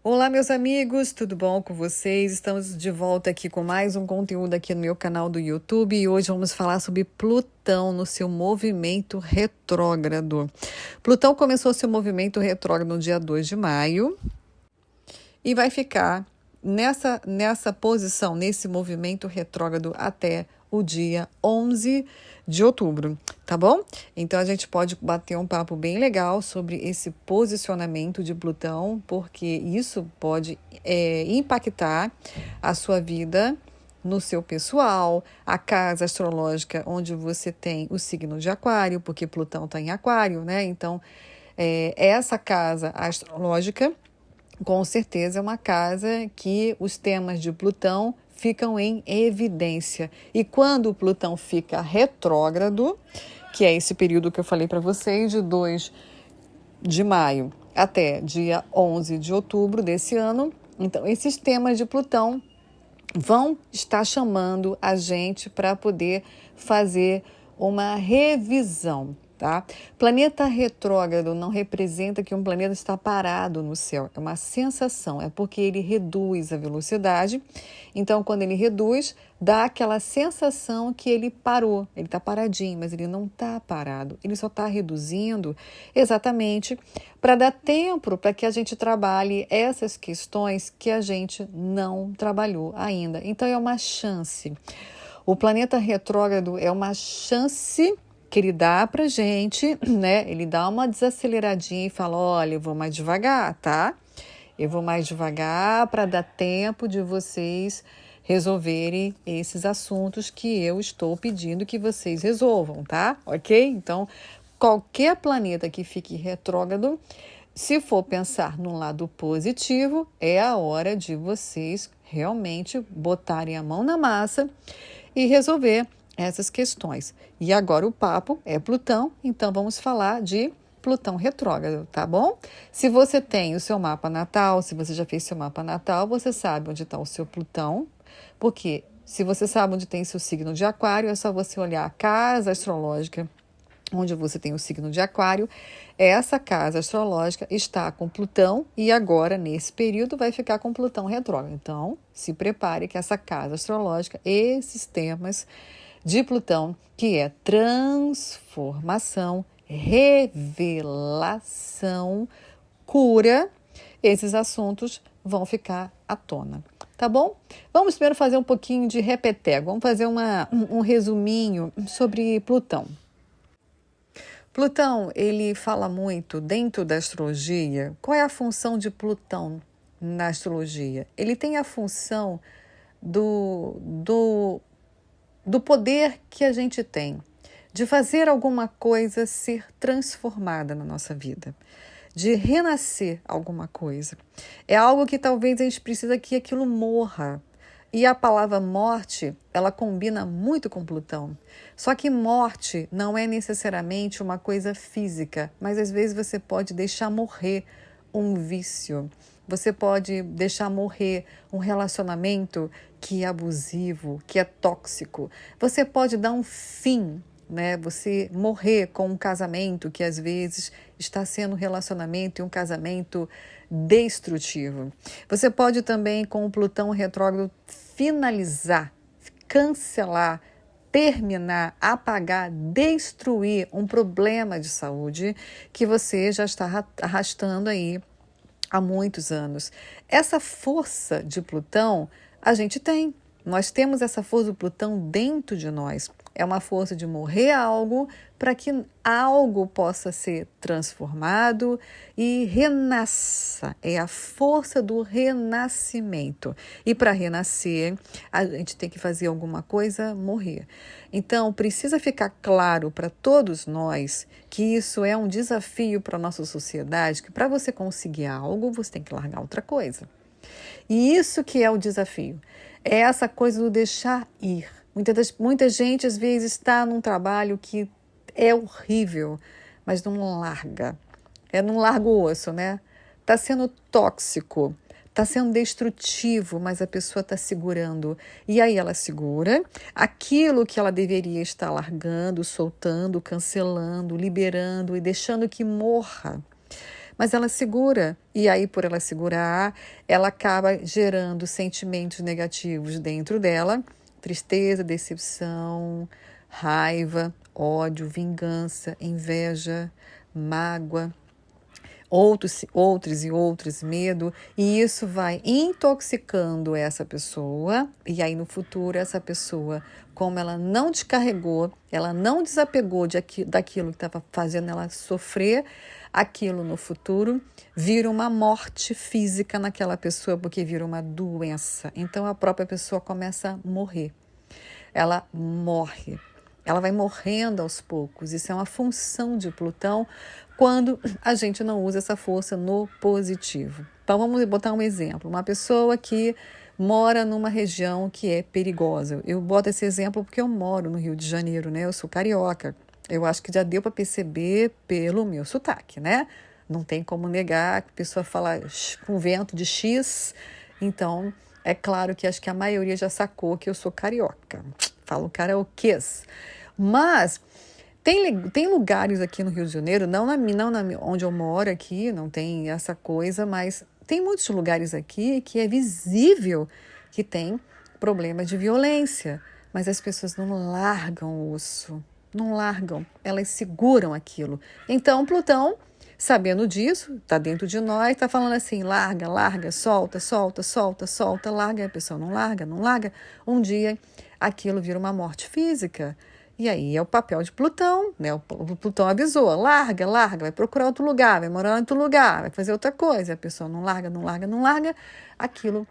Olá, meus amigos, tudo bom com vocês? Estamos de volta aqui com mais um conteúdo aqui no meu canal do YouTube e hoje vamos falar sobre Plutão no seu movimento retrógrado. Plutão começou seu movimento retrógrado no dia 2 de maio e vai ficar nessa posição, nesse movimento retrógrado até o dia 11 de outubro, tá bom? Então a gente pode bater um papo bem legal sobre esse posicionamento de Plutão, porque isso pode impactar a sua vida no seu pessoal, a casa astrológica onde você tem o signo de Aquário, porque Plutão está em Aquário, né? Então, essa casa astrológica com certeza é uma casa que os temas de Plutão ficam em evidência. E quando o Plutão fica retrógrado, que é esse período que eu falei para vocês, de 2 de maio até dia 11 de outubro desse ano, então esses temas de Plutão vão estar chamando a gente para poder fazer uma revisão, tá? Planeta retrógrado não representa que um planeta está parado no céu, é uma sensação, é porque ele reduz a velocidade. Então, quando ele reduz, dá aquela sensação que ele parou, ele está paradinho, mas ele não está parado, ele só está reduzindo exatamente para dar tempo para que a gente trabalhe essas questões que a gente não trabalhou ainda. Então, é uma chance. O planeta retrógrado é uma chance que ele dá pra gente, né? Ele dá uma desaceleradinha e fala: olha, eu vou mais devagar, tá? Eu vou mais devagar para dar tempo de vocês resolverem esses assuntos que eu estou pedindo que vocês resolvam, tá? Ok? Então, qualquer planeta que fique retrógrado, se for pensar num lado positivo, é a hora de vocês realmente botarem a mão na massa e resolver essas questões. E agora o papo é Plutão, então vamos falar de Plutão retrógrado, tá bom? Se você tem o seu mapa natal, se você já fez seu mapa natal, você sabe onde está o seu Plutão, porque se você sabe onde tem seu signo de Aquário, é só você olhar a casa astrológica onde você tem o signo de Aquário. Essa casa astrológica está com Plutão e agora, nesse período, vai ficar com Plutão retrógrado. Então, se prepare que essa casa astrológica, esses temas de Plutão, que é transformação, revelação, cura, esses assuntos vão ficar à tona, tá bom? Vamos primeiro fazer um pouquinho de repeteco, vamos fazer um resuminho sobre Plutão. Plutão, ele fala muito dentro da astrologia. Qual é a função de Plutão na astrologia? Ele tem a função do poder que a gente tem de fazer alguma coisa ser transformada na nossa vida, de renascer alguma coisa. É algo que talvez a gente precisa que aquilo morra. E a palavra morte, ela combina muito com Plutão. Só que morte não é necessariamente uma coisa física, mas às vezes você pode deixar morrer um vício. Você pode deixar morrer um relacionamento que é abusivo, que é tóxico. Você pode dar um fim, né? Você morrer com um casamento que às vezes está sendo um relacionamento e um casamento destrutivo. Você pode também, com o Plutão retrógrado, finalizar, cancelar, terminar, apagar, destruir um problema de saúde que você já está arrastando aí há muitos anos. Essa força de Plutão a gente tem. Nós temos essa força do Plutão dentro de nós. É uma força de morrer algo para que algo possa ser transformado e renasça. É a força do renascimento. E para renascer, a gente tem que fazer alguma coisa morrer. Então, precisa ficar claro para todos nós que isso é um desafio para a nossa sociedade, que para você conseguir algo, você tem que largar outra coisa. E isso que é o desafio. É essa coisa do deixar ir. Muita gente, às vezes, está num trabalho que é horrível, mas não larga. Não larga o osso, né? Está sendo tóxico, está sendo destrutivo, mas a pessoa está segurando. E aí ela segura aquilo que ela deveria estar largando, soltando, cancelando, liberando e deixando que morra. mas ela segura. E aí, por ela segurar, ela acaba gerando sentimentos negativos dentro dela, tristeza, decepção, raiva, ódio, vingança, inveja, mágoa, outros medo, e isso vai intoxicando essa pessoa, e aí no futuro essa pessoa, como ela não descarregou, ela não desapegou daquilo que estava fazendo ela sofrer, aquilo no futuro vira uma morte física naquela pessoa, porque vira uma doença. Então a própria pessoa começa a morrer. Ela morre. Ela vai morrendo aos poucos. Isso é uma função de Plutão quando a gente não usa essa força no positivo. Então vamos botar um exemplo. Uma pessoa que mora numa região que é perigosa. Eu boto esse exemplo porque eu moro no Rio de Janeiro, né? Eu sou carioca. Eu acho que já deu para perceber pelo meu sotaque, né? Não tem como negar que a pessoa fala com vento de X. Então, é claro que acho que a maioria já sacou que eu sou carioca. Falo karaokês. Mas tem lugares aqui no Rio de Janeiro, não onde eu moro aqui, não tem essa coisa, mas tem muitos lugares aqui que é visível que tem problemas de violência, mas as pessoas não largam o osso, não largam, elas seguram aquilo. Então, Plutão, sabendo disso, está dentro de nós, está falando assim, larga, larga, solta, solta, solta, solta, larga, e a pessoa não larga, não larga. Um dia aquilo vira uma morte física. E aí é o papel de Plutão, né? O Plutão avisou, larga, larga, vai procurar outro lugar, vai morar em outro lugar, vai fazer outra coisa. A pessoa não larga, não larga, não larga, aquilo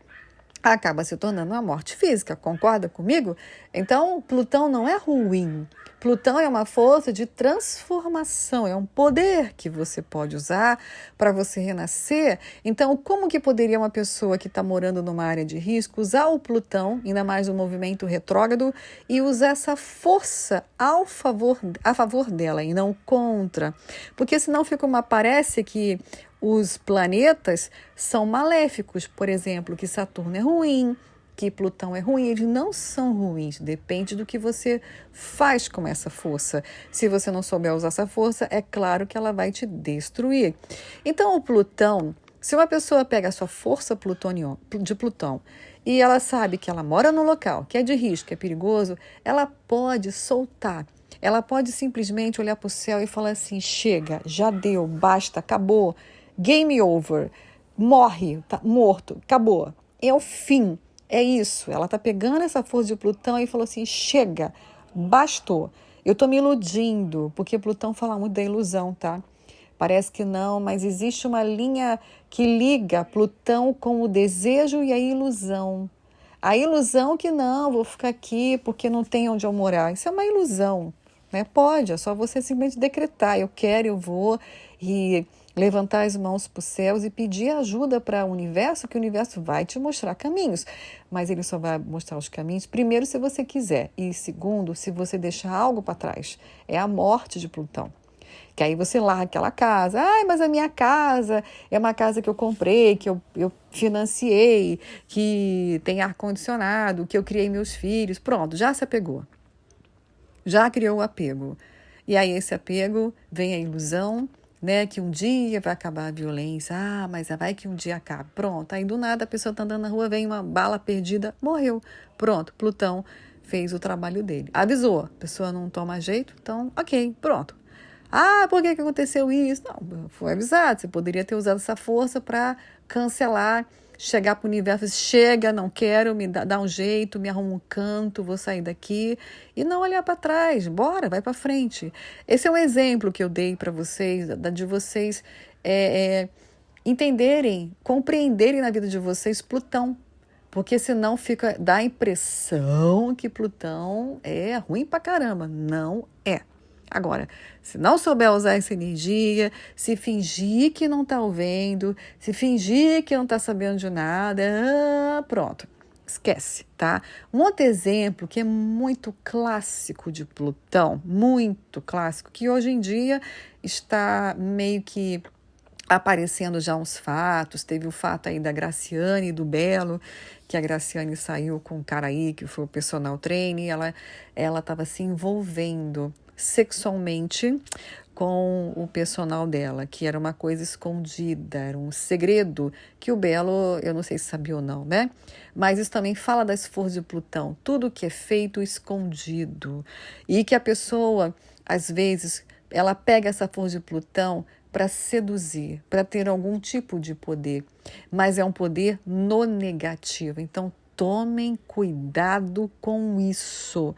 acaba se tornando uma morte física, concorda comigo? Então, Plutão não é ruim. Plutão é uma força de transformação, é um poder que você pode usar para você renascer. Então, como que poderia uma pessoa que está morando numa área de risco usar o Plutão, ainda mais o movimento retrógrado, e usar essa força a favor dela e não contra? Porque senão parece que os planetas são maléficos, por exemplo, que Saturno é ruim, que Plutão é ruim. Eles não são ruins, depende do que você faz com essa força. Se você não souber usar essa força, é claro que ela vai te destruir. Então, o Plutão, se uma pessoa pega a sua força de Plutão e ela sabe que ela mora num local que é de risco, que é perigoso, ela pode soltar. Ela pode simplesmente olhar para o céu e falar assim, chega, já deu, basta, acabou. Game over, morre, tá morto, acabou, é o fim, é isso. Ela tá pegando essa força de Plutão e falou assim, chega, bastou. Eu tô me iludindo, porque Plutão fala muito da ilusão, tá? Parece que não, mas existe uma linha que liga Plutão com o desejo e a ilusão. A ilusão que não, vou ficar aqui porque não tem onde eu morar. Isso é uma ilusão, né? Pode, é só você simplesmente decretar, eu quero, eu vou, e levantar as mãos para os céus e pedir ajuda para o universo, que o universo vai te mostrar caminhos. Mas ele só vai mostrar os caminhos, primeiro, se você quiser. E segundo, se você deixar algo para trás. É a morte de Plutão. Que aí você larga aquela casa. Ai, mas a minha casa é uma casa que eu comprei, que eu financiei, que tem ar-condicionado, que eu criei meus filhos. Pronto, já se apegou. Já criou o apego. E aí esse apego vem a ilusão, né, que um dia vai acabar a violência. Ah, mas vai que um dia acaba. Pronto, aí do nada a pessoa está andando na rua, vem uma bala perdida, morreu. Pronto, Plutão fez o trabalho dele. Avisou, a pessoa não toma jeito, então ok, pronto. Ah, por que aconteceu isso? Não, foi avisado, você poderia ter usado essa força para cancelar, chegar para o universo, chega, não quero, me dá um jeito, me arruma um canto, vou sair daqui, e não olhar para trás, bora, vai para frente. Esse é um exemplo que eu dei para vocês, de vocês entenderem, compreenderem na vida de vocês Plutão, porque senão dá a impressão que Plutão é ruim pra caramba, não é. Agora, se não souber usar essa energia, se fingir que não está ouvindo, se fingir que não está sabendo de nada, pronto, esquece, tá? Um outro exemplo que é muito clássico de Plutão, muito clássico, que hoje em dia está meio que aparecendo já uns fatos. Teve o fato aí da Graciane e do Belo, que a Graciane saiu com um cara aí, que foi o personal trainer, ela estava se envolvendo sexualmente com o personal dela, que era uma coisa escondida, era um segredo que o Belo, eu não sei se sabia ou não, né? Mas isso também fala das forças de Plutão, tudo que é feito escondido. E que a pessoa, às vezes, ela pega essa força de Plutão para seduzir, para ter algum tipo de poder, mas é um poder no negativo. Então, tomem cuidado com isso.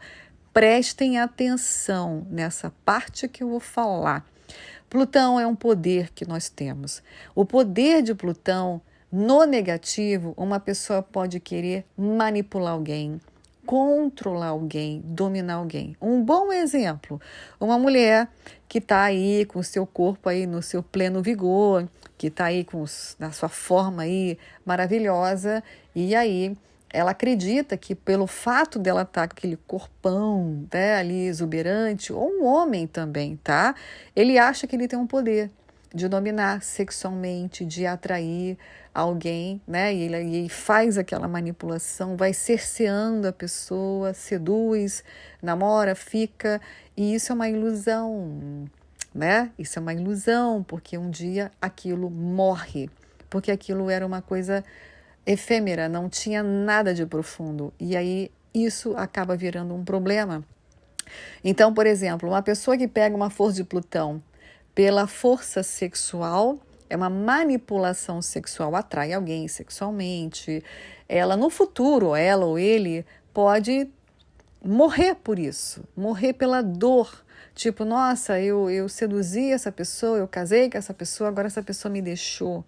Prestem atenção nessa parte que eu vou falar. Plutão é um poder que nós temos. O poder de Plutão, no negativo, uma pessoa pode querer manipular alguém, controlar alguém, dominar alguém. Um bom exemplo, uma mulher que está aí com o seu corpo aí no seu pleno vigor, que está aí na sua forma aí maravilhosa, e aí ela acredita que pelo fato dela estar com aquele corpão, né, ali exuberante, ou um homem também, tá? Ele acha que ele tem um poder de dominar sexualmente, de atrair alguém, né? E ele faz aquela manipulação, vai cerceando a pessoa, seduz, namora, fica, e isso é uma ilusão, né? Isso é uma ilusão, porque um dia aquilo morre, porque aquilo era uma coisa efêmera, não tinha nada de profundo. E aí isso acaba virando um problema. Então, por exemplo, uma pessoa que pega uma força de Plutão pela força sexual, é uma manipulação sexual, atrai alguém sexualmente. Ela, no futuro, ela ou ele, pode morrer por isso, morrer pela dor. Tipo, nossa, eu seduzi essa pessoa, eu casei com essa pessoa, agora essa pessoa me deixou.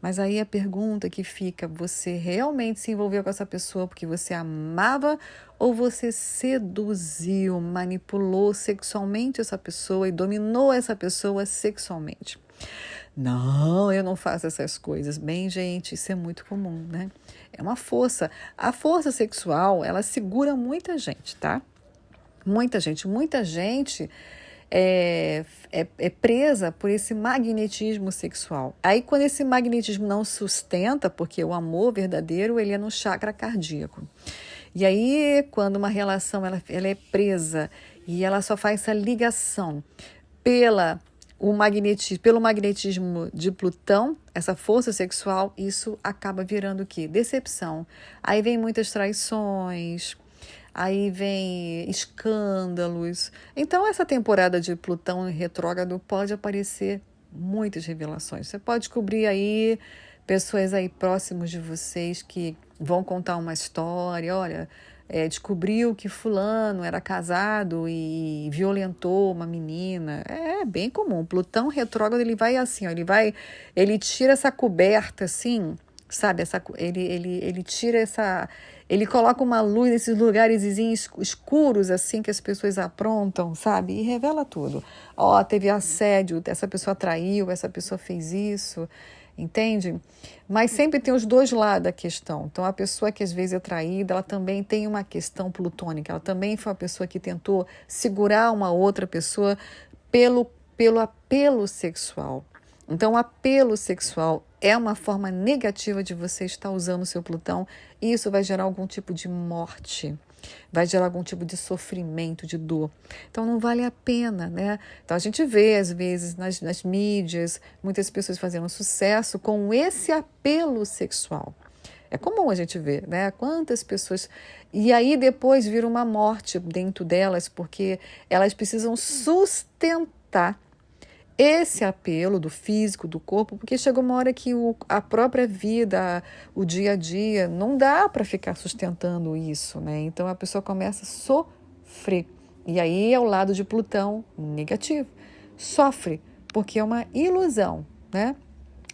Mas aí a pergunta que fica, você realmente se envolveu com essa pessoa porque você amava ou você seduziu, manipulou sexualmente essa pessoa e dominou essa pessoa sexualmente? Não, eu não faço essas coisas. Bem, gente, isso é muito comum, né? É uma força. A força sexual, ela segura muita gente, tá? Muita gente é presa por esse magnetismo sexual. Aí, quando esse magnetismo não sustenta, porque o amor verdadeiro ele é no chakra cardíaco. E aí, quando uma relação ela é presa e ela só faz essa ligação pelo magnetismo de Plutão, essa força sexual, isso acaba virando o quê? Decepção. Aí vem muitas traições. Aí vem escândalos. Então, essa temporada de Plutão em retrógrado pode aparecer muitas revelações. Você pode descobrir aí pessoas aí próximos de vocês que vão contar uma história. Olha, descobriu que fulano era casado e violentou uma menina. É bem comum. Plutão retrógrado, ele vai assim, ó, ele tira essa coberta assim, sabe? Ele tira essa... Ele coloca uma luz nesses lugares escuros, assim, que as pessoas aprontam, sabe? E revela tudo. Ó, teve assédio, essa pessoa traiu, essa pessoa fez isso, entende? Mas sempre tem os dois lados da questão. Então, a pessoa que às vezes é traída, ela também tem uma questão plutônica. Ela também foi uma pessoa que tentou segurar uma outra pessoa pelo apelo sexual. Então, o apelo sexual é uma forma negativa de você estar usando o seu Plutão e isso vai gerar algum tipo de morte, vai gerar algum tipo de sofrimento, de dor. Então, não vale a pena, né? Então, a gente vê, às vezes, nas mídias, muitas pessoas fazendo sucesso com esse apelo sexual. É comum a gente ver, né? Quantas pessoas... E aí, depois, vira uma morte dentro delas, porque elas precisam sustentar esse apelo do físico, do corpo, porque chega uma hora que a própria vida, o dia a dia, não dá para ficar sustentando isso, né? Então a pessoa começa a sofrer. E aí é o lado de Plutão negativo. Sofre, porque é uma ilusão, né?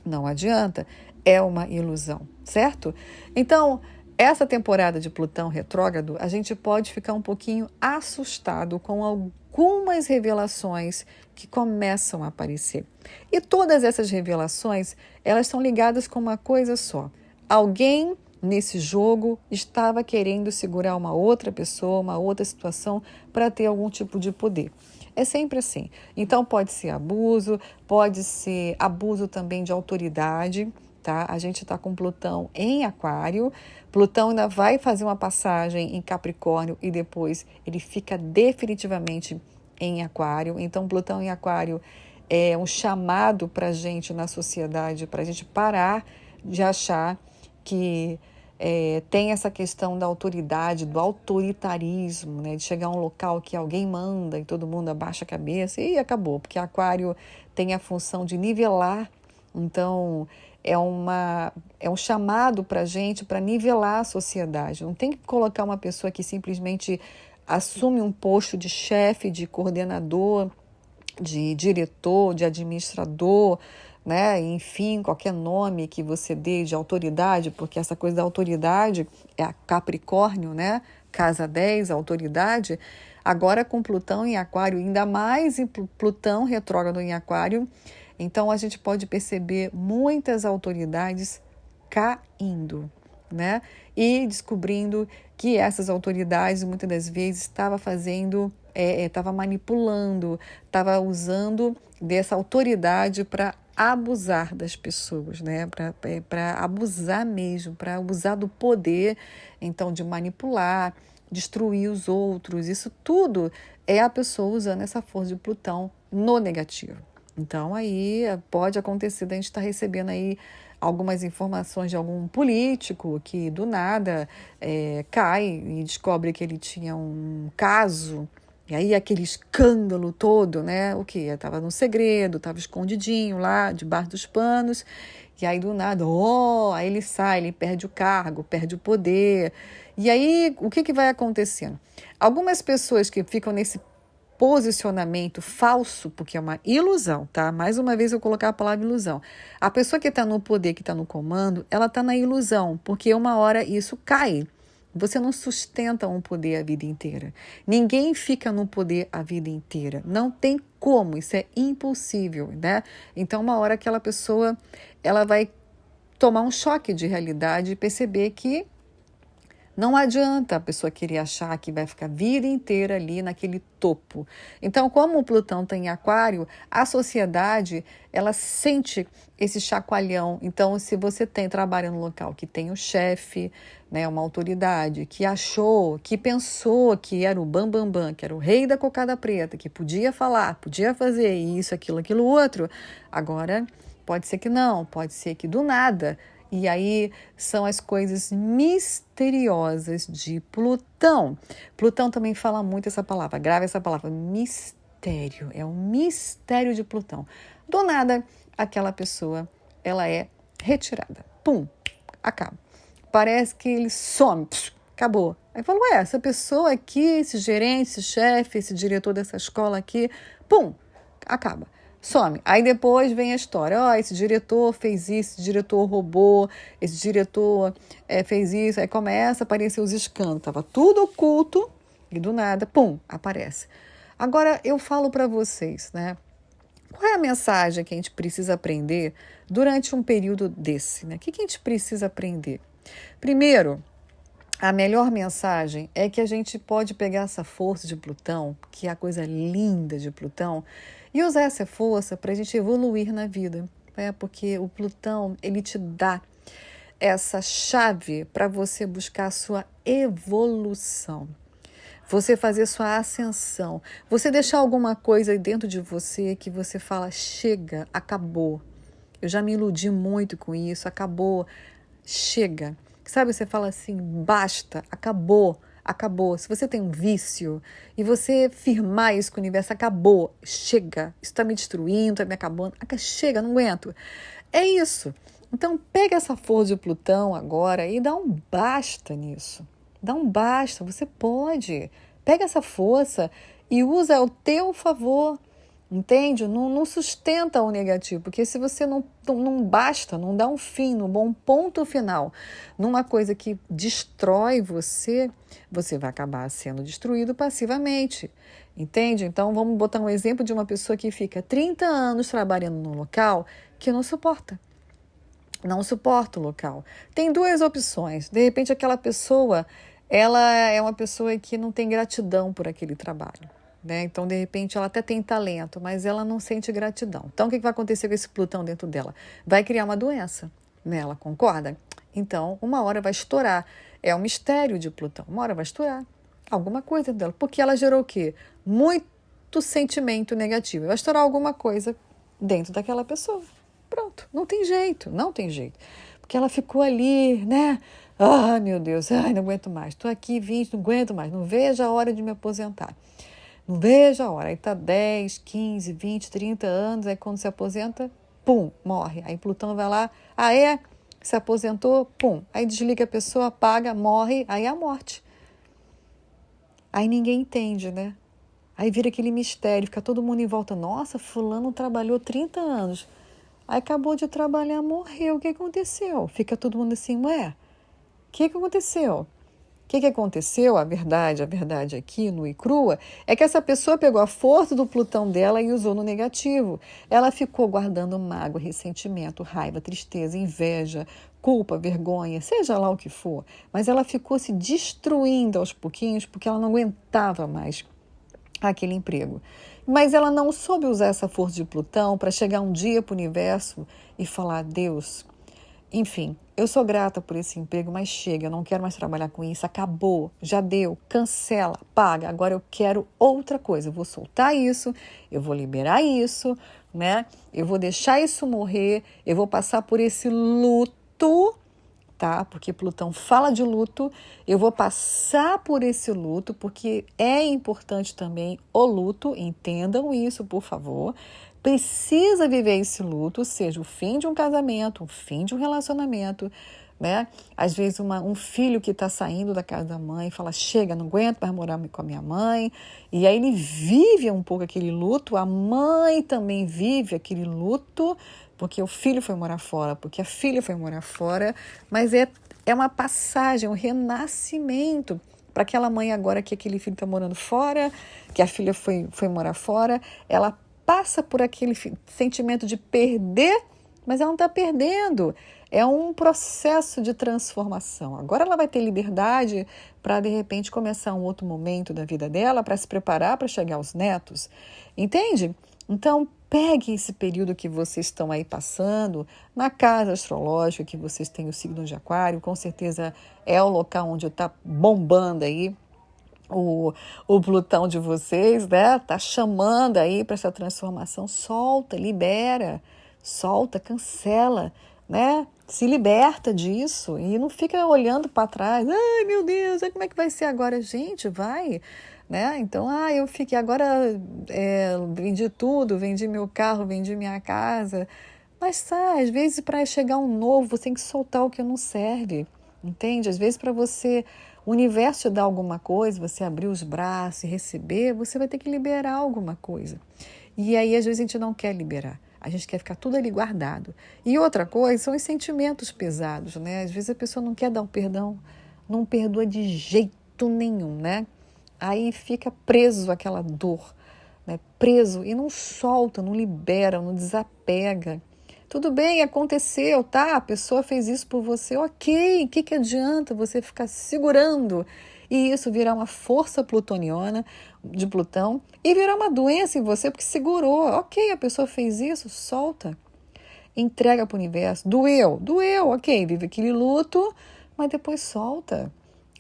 Não adianta, é uma ilusão, certo? Então, essa temporada de Plutão retrógrado, a gente pode ficar um pouquinho assustado com algumas revelações que começam a aparecer. E todas essas revelações, elas estão ligadas com uma coisa só. Alguém nesse jogo estava querendo segurar uma outra pessoa, uma outra situação para ter algum tipo de poder. É sempre assim. Então pode ser abuso também de autoridade, tá? A gente está com Plutão em Aquário. Plutão ainda vai fazer uma passagem em Capricórnio e depois ele fica definitivamente em Aquário. Então, Plutão em Aquário é um chamado para a gente na sociedade, para a gente parar de achar que tem essa questão da autoridade, do autoritarismo, né? De chegar a um local que alguém manda e todo mundo abaixa a cabeça e acabou, porque Aquário tem a função de nivelar. Então, é um chamado para a gente para nivelar a sociedade. Não tem que colocar uma pessoa que simplesmente assume um posto de chefe, de coordenador, de diretor, de administrador, né? Enfim, qualquer nome que você dê de autoridade, porque essa coisa da autoridade é a Capricórnio, né? Casa 10, autoridade. Agora com Plutão em Aquário, ainda mais em Plutão retrógrado em Aquário, então a gente pode perceber muitas autoridades caindo, né? E descobrindo que essas autoridades muitas das vezes estava manipulando, estava usando dessa autoridade para abusar das pessoas, né? Para abusar mesmo, para abusar do poder, então de manipular, destruir os outros. Isso tudo é a pessoa usando essa força de Plutão no negativo. Então aí pode acontecer da gente estar recebendo aí algumas informações de algum político que do nada cai e descobre que ele tinha um caso, e aí aquele escândalo todo, né? O que? Estava no segredo, estava escondidinho lá, debaixo dos panos, e aí do nada, aí ele sai, ele perde o cargo, perde o poder. E aí o que vai acontecendo? Algumas pessoas que ficam nesse posicionamento falso, porque é uma ilusão, tá? Mais uma vez eu colocar a palavra ilusão. A pessoa que está no poder, que está no comando, ela está na ilusão, porque uma hora isso cai. Você não sustenta um poder a vida inteira. Ninguém fica no poder a vida inteira. Não tem como, isso é impossível, né? Então, uma hora aquela pessoa, ela vai tomar um choque de realidade e perceber que não adianta a pessoa querer achar que vai ficar a vida inteira ali naquele topo. Então, como o Plutão está em Aquário, a sociedade, ela sente esse chacoalhão. Então, se você trabalha no local que tem o chefe, né, uma autoridade, que achou, que pensou que era o bambambam, que era o rei da cocada preta, que podia falar, podia fazer isso, aquilo, outro, agora pode ser que não, pode ser que do nada. E aí são as coisas misteriosas de Plutão. Plutão também fala muito essa palavra, grave essa palavra, mistério. É um mistério de Plutão. Do nada, aquela pessoa, ela é retirada. Pum, acaba. Parece que ele some, acabou. Aí fala, essa pessoa aqui, esse gerente, esse chefe, esse diretor dessa escola aqui, pum, acaba. Some. Aí depois vem a história. Esse diretor fez isso, esse diretor roubou, esse diretor fez isso. Aí começa a aparecer os escândalos. Estava tudo oculto e do nada, pum, aparece. Agora eu falo para vocês, né? Qual é a mensagem que a gente precisa aprender durante um período desse, né? O que a gente precisa aprender? Primeiro, a melhor mensagem é que a gente pode pegar essa força de Plutão, que é a coisa linda de Plutão, e usar essa força para a gente evoluir na vida, né? Porque o Plutão, ele te dá essa chave para você buscar a sua evolução, você fazer sua ascensão, você deixar alguma coisa aí dentro de você que você fala, chega, acabou, eu já me iludi muito com isso, acabou, chega. Sabe, você fala assim, basta, acabou. Se você tem um vício e você firmar isso com o universo, acabou, chega, isso está me destruindo, está me acabando, chega, não aguento. É isso. Então, pega essa força de Plutão agora e dá um basta nisso. Dá um basta, você pode. Pega essa força e usa ao teu favor. Entende? Não sustenta o negativo, porque se você não basta, não dá um fim, um bom ponto final, numa coisa que destrói você, você vai acabar sendo destruído passivamente, entende? Então vamos botar um exemplo de uma pessoa que fica 30 anos trabalhando num local que não suporta o local. Tem duas opções, de repente aquela pessoa, ela é uma pessoa que não tem gratidão por aquele trabalho. Né? Então, de repente, ela até tem talento, mas ela não sente gratidão. Então, o que vai acontecer com esse Plutão dentro dela? Vai criar uma doença nela, concorda? Então, uma hora vai estourar. É um mistério de Plutão. Uma hora vai estourar alguma coisa dentro dela. Porque ela gerou o quê? Muito muito sentimento negativo. Vai estourar alguma coisa dentro daquela pessoa. Pronto, não tem jeito, não tem jeito. Porque ela ficou ali, né? Ah, meu Deus, ai, não aguento mais. Estou aqui 20, não aguento mais. Não vejo a hora de me aposentar. Não vejo a hora. Aí tá 10, 15, 20, 30 anos. Aí quando se aposenta, pum, morre. Aí Plutão vai lá, se aposentou, pum. Aí desliga a pessoa, apaga, morre. Aí é a morte. Aí ninguém entende, né? Aí vira aquele mistério, fica todo mundo em volta. Nossa, fulano trabalhou 30 anos. Aí acabou de trabalhar, morreu. O que aconteceu? Fica todo mundo assim, ué, o que aconteceu? O que aconteceu? A verdade aqui, nua e crua, é que essa pessoa pegou a força do Plutão dela e usou no negativo. Ela ficou guardando mágoa, ressentimento, raiva, tristeza, inveja, culpa, vergonha, seja lá o que for. Mas ela ficou se destruindo aos pouquinhos porque ela não aguentava mais aquele emprego. Mas ela não soube usar essa força de Plutão para chegar um dia para o universo e falar: Deus, enfim, eu sou grata por esse emprego, mas chega, eu não quero mais trabalhar com isso, acabou, já deu, cancela, paga, agora eu quero outra coisa, eu vou soltar isso, eu vou liberar isso, né? Eu vou deixar isso morrer, eu vou passar por esse luto, tá? Porque Plutão fala de luto, eu vou passar por esse luto, porque é importante também o luto, entendam isso, por favor. Precisa viver esse luto, seja o fim de um casamento, o fim de um relacionamento, né? Às vezes um filho que está saindo da casa da mãe fala: chega, não aguento mais morar com a minha mãe, e aí ele vive um pouco aquele luto, a mãe também vive aquele luto, porque o filho foi morar fora, porque a filha foi morar fora, mas é uma passagem, um renascimento para aquela mãe agora que aquele filho está morando fora, que a filha foi morar fora, ela passa por aquele sentimento de perder, mas ela não está perdendo. É um processo de transformação. Agora ela vai ter liberdade para, de repente, começar um outro momento da vida dela, para se preparar para chegar aos netos. Entende? Então, pegue esse período que vocês estão aí passando, na casa astrológica que vocês têm o signo de Aquário, com certeza é o local onde está bombando aí o Plutão de vocês, né? Tá chamando aí para essa transformação. Solta, libera, solta, cancela, né? Se liberta disso e não fica olhando para trás. Ai, meu Deus, como é que vai ser agora? Gente, vai, né? Então, eu fiquei agora, vendi tudo, vendi meu carro, vendi minha casa. Mas tá, às vezes para chegar um novo, você tem que soltar o que não serve, entende? Às vezes para o universo te dar alguma coisa, você abrir os braços e receber, você vai ter que liberar alguma coisa. E aí, às vezes, a gente não quer liberar. A gente quer ficar tudo ali guardado. E outra coisa são os sentimentos pesados, né? Às vezes a pessoa não quer dar um perdão, não perdoa de jeito nenhum, né? Aí fica preso àquela dor, né? Preso e não solta, não libera, não desapega. Tudo bem, aconteceu, tá? A pessoa fez isso por você, ok. O que adianta você ficar segurando e isso virar uma força plutoniana de Plutão e virar uma doença em você porque segurou? Ok, a pessoa fez isso, solta. Entrega para o universo. Doeu, ok. Vive aquele luto, mas depois solta,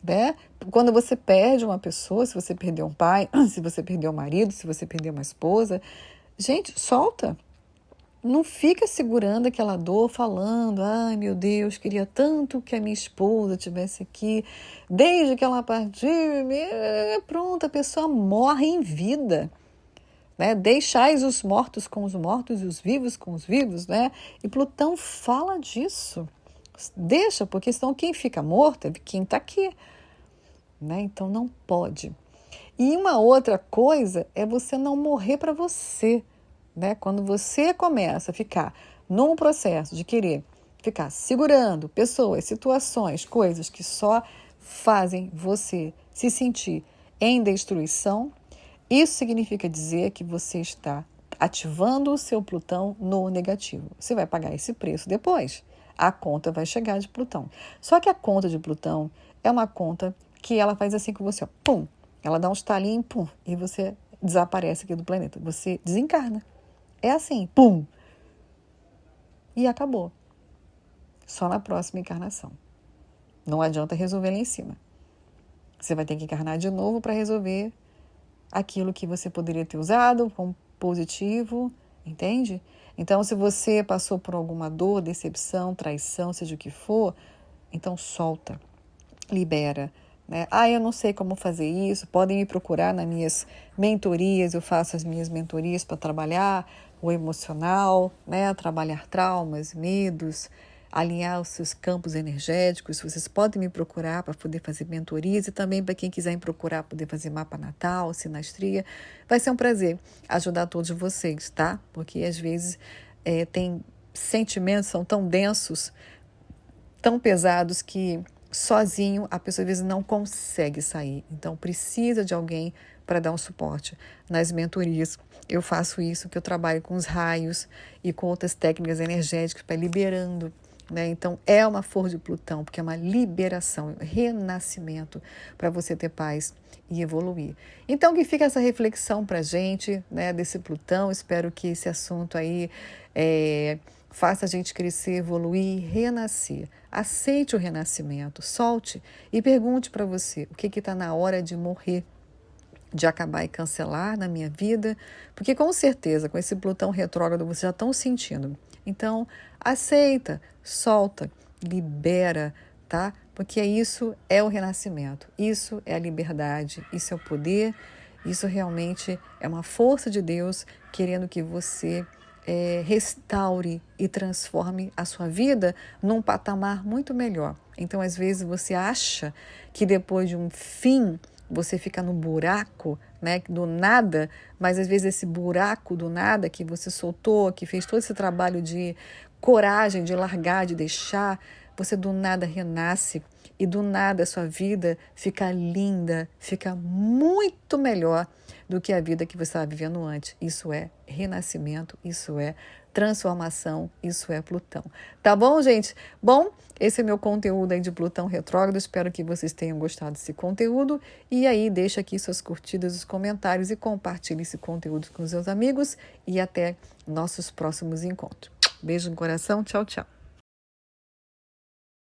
né? Quando você perde uma pessoa, se você perdeu um pai, se você perdeu um marido, se você perdeu uma esposa, gente, solta. Não fica segurando aquela dor, falando: ai, meu Deus, queria tanto que a minha esposa estivesse aqui. Desde que ela partiu, pronto, a pessoa morre em vida, né? Deixais os mortos com os mortos e os vivos com os vivos, né? E Plutão fala disso. Deixa, porque senão quem fica morto é quem está aqui, né? Então não pode. E uma outra coisa é você não morrer para você, né? Quando você começa a ficar num processo de querer ficar segurando pessoas, situações, coisas que só fazem você se sentir em destruição, isso significa dizer que você está ativando o seu Plutão no negativo. Você vai pagar esse preço depois. A conta vai chegar de Plutão. Só que a conta de Plutão é uma conta que ela faz assim com você, ó, pum, ela dá um estalinho, pum, e você desaparece aqui do planeta. Você desencarna. É assim, pum, e acabou. Só na próxima encarnação. Não adianta resolver lá em cima. Você vai ter que encarnar de novo para resolver aquilo que você poderia ter usado como positivo, entende? Então, se você passou por alguma dor, decepção, traição, seja o que for, então solta, libera, né? Eu não sei como fazer isso, podem me procurar nas minhas mentorias, eu faço as minhas mentorias para trabalhar o emocional, né? Trabalhar traumas, medos, alinhar os seus campos energéticos. Vocês podem me procurar para poder fazer mentorias e também para quem quiser me procurar poder fazer mapa natal, sinastria. Vai ser um prazer ajudar todos vocês, tá? Porque às vezes tem sentimentos são tão densos, tão pesados que sozinho a pessoa às vezes não consegue sair. Então precisa de alguém para dar um suporte. Nas mentorias eu faço isso, que eu trabalho com os raios e com outras técnicas energéticas para liberando, né? Então é uma força de Plutão, porque é uma liberação, renascimento para você ter paz e evoluir. Então que fica essa reflexão para a gente, né, desse Plutão. Espero que esse assunto aí faça a gente crescer, evoluir, renascer. Aceite o renascimento, solte e pergunte para você o que está na hora de morrer, de acabar e cancelar na minha vida, porque com certeza com esse Plutão retrógrado vocês já estão sentindo. Então aceita, solta, libera, tá? Porque isso é o renascimento, isso é a liberdade, isso é o poder, isso realmente é uma força de Deus querendo que você restaure e transforme a sua vida num patamar muito melhor. Então, às vezes, você acha que depois de um fim, você fica no buraco, né, do nada, mas às vezes esse buraco do nada que você soltou, que fez todo esse trabalho de coragem, de largar, de deixar, você do nada renasce e do nada a sua vida fica linda, fica muito melhor do que a vida que você estava vivendo antes. Isso é renascimento, isso é transformação, isso é Plutão. Tá bom, gente? Bom, esse é meu conteúdo aí de Plutão retrógrado. Espero que vocês tenham gostado desse conteúdo. E aí, deixa aqui suas curtidas, os comentários e compartilhe esse conteúdo com os seus amigos. E até nossos próximos encontros. Beijo no coração. Tchau, tchau.